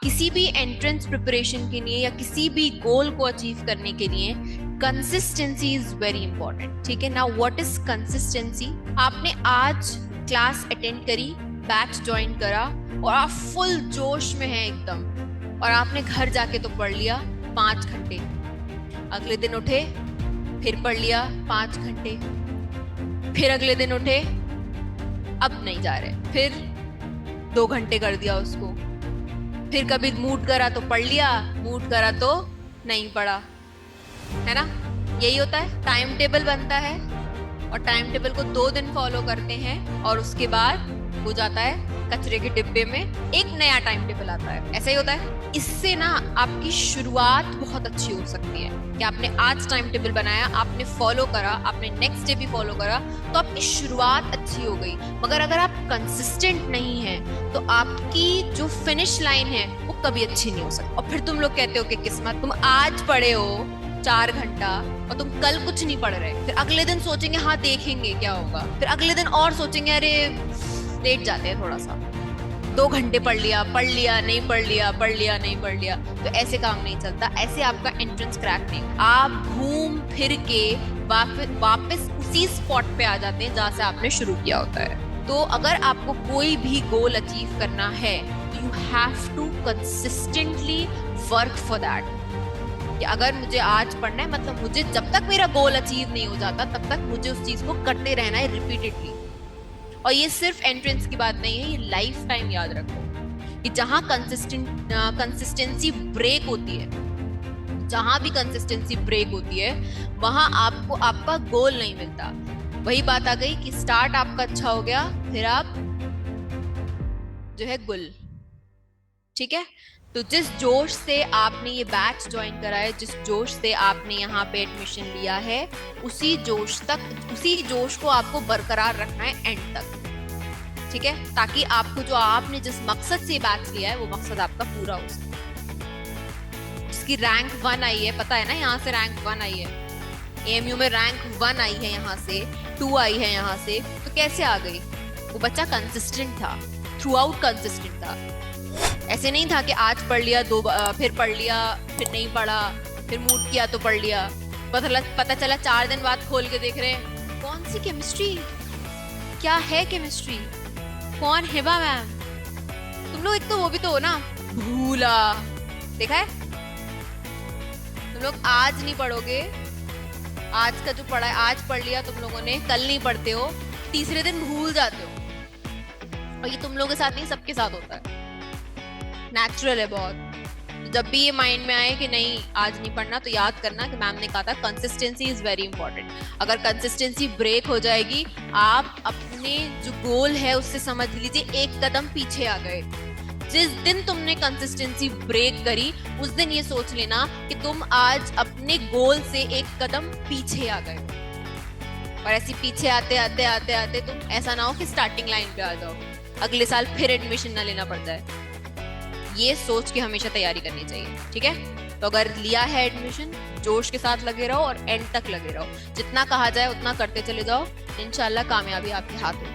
किसी भी entrance preparation के लिए या किसी भी गोल को अचीव करने के लिए कंसिस्टेंसी इज वेरी इंपॉर्टेंट। ठीक है ना, व्हाट इज कंसिस्टेंसी? आपने आज क्लास अटेंड करी, बैच ज्वाइन करा और आप फुल जोश में हैं एकदम, और आपने घर जाके तो पढ़ लिया 5 घंटे। अगले दिन उठे, फिर पढ़ लिया 5 घंटे, फिर अगले दिन उठे, अब नहीं जा रहे, फिर 2 घंटे कर दिया उसको, फिर कभी मूड करा तो पढ़ लिया, मूड करा तो नहीं पढ़ा, है ना? यही होता है। टाइम टेबल बनता है और टाइम टेबल को 2 दिन फॉलो करते हैं और उसके बाद हो जाता है कचरे के डिब्बे में, एक नया टाइम टेबल आता है। ऐसा ही होता है। इससे ना आपकी शुरुआत बहुत अच्छी हो सकती है कि आपने आज टाइम टेबल बनाया, आपने फॉलो करा, आपने नेक्स्ट डे भी फॉलो करा, तो आपकी शुरुआत अच्छी हो गई। मगर अगर आप कंसिस्टेंट नहीं है तो आपकी जो फिनिश लाइन है वो कभी अच्छी नहीं हो सकती। और फिर तुम लोग कहते हो कि किस्मत, तुम आज पढ़े हो 4 घंटा और तुम कल कुछ नहीं पढ़ रहे, फिर अगले दिन सोचेंगे हाँ देखेंगे क्या होगा, फिर अगले दिन और सोचेंगे अरे लेट जाते हैं थोड़ा सा, 2 घंटे पढ़ लिया, नहीं पढ़ लिया, पढ़ लिया नहीं पढ़ लिया। तो ऐसे काम नहीं चलता, ऐसे आपका एंट्रेंस क्रैक नहीं। आप घूम फिर के वापस उसी स्पॉट पे आ जाते हैं जहां से आपने शुरू किया होता है। तो अगर आपको कोई भी गोल अचीव करना है तो you have to consistently work for that. कि अगर मुझे आज पढ़ना है, मतलब मुझे जब तक मेरा गोल अचीव नहीं हो जाता तब तक मुझे उस चीज को करते रहना है रिपीटेडली। और ये सिर्फ एंट्रेंस की बात नहीं है, ये लाइफ टाइम याद रखो कि जहां कंसिस्टेंसी ब्रेक होती है, जहां भी कंसिस्टेंसी ब्रेक होती है वहां आपको आपका गोल नहीं मिलता। वही बात आ गई कि स्टार्ट आपका अच्छा हो गया, फिर आप जो है गुल। ठीक है, तो जिस जोश से आपने ये बैच ज्वाइन करा है, जिस जोश से आपने यहाँ पे एडमिशन लिया है, उसी जोश को आपको बरकरार रखना है एंड तक। ठीक है, ताकि आपको जो आपने जिस मकसद से बैच लिया है वो मकसद आपका पूरा हो सके। जिसकी रैंक 1 आई है, पता है ना, यहाँ से रैंक 1 आई है, एएमयू में रैंक 1 आई है, यहाँ से 2 आई है, यहाँ से तो कैसे आ गई? वो बच्चा कंसिस्टेंट था, थ्रू आउट कंसिस्टेंट था। ऐसे नहीं था कि आज पढ़ लिया, फिर पढ़ लिया, फिर नहीं पढ़ा, फिर मूड किया तो पढ़ लिया, पता चला 4 दिन बाद खोल के देख रहे हैं कौन सी केमिस्ट्री, क्या है केमिस्ट्री, कौन है बा मैम। तुम लोग एक तो वो भी तो हो ना, भूला। देखा है, तुम लोग आज नहीं पढ़ोगे, आज का जो पढ़ा है आज पढ़ लिया तुम लोगों ने, कल नहीं पढ़ते हो, तीसरे दिन भूल जाते हो। और ये तुम लोगों के साथ नहीं, सबके साथ होता है, नेचुरल है बहुत। जब भी ये माइंड में आए कि नहीं आज नहीं पढ़ना, तो याद करना कि मैम ने कहा था कंसिस्टेंसी इज वेरी इंपॉर्टेंट। अगर कंसिस्टेंसी ब्रेक हो जाएगी, आप अपने जो गोल है उससे समझ लीजिए 1 कदम पीछे आ गए। जिस दिन तुमने कंसिस्टेंसी ब्रेक करी उस दिन ये सोच लेना कि तुम आज अपने गोल से 1 कदम पीछे आ गए। और ऐसे पीछे आते आते आते आते तुम ऐसा ना हो कि स्टार्टिंग लाइन पे आ जाओ, अगले साल फिर एडमिशन ना लेना पड़ जाए। ये सोच के हमेशा तैयारी करनी चाहिए। ठीक है, तो अगर लिया है एडमिशन, जोश के साथ लगे रहो और एंड तक लगे रहो। जितना कहा जाए उतना करते चले जाओ, इंशाल्लाह कामयाबी आपके हाथ होगी।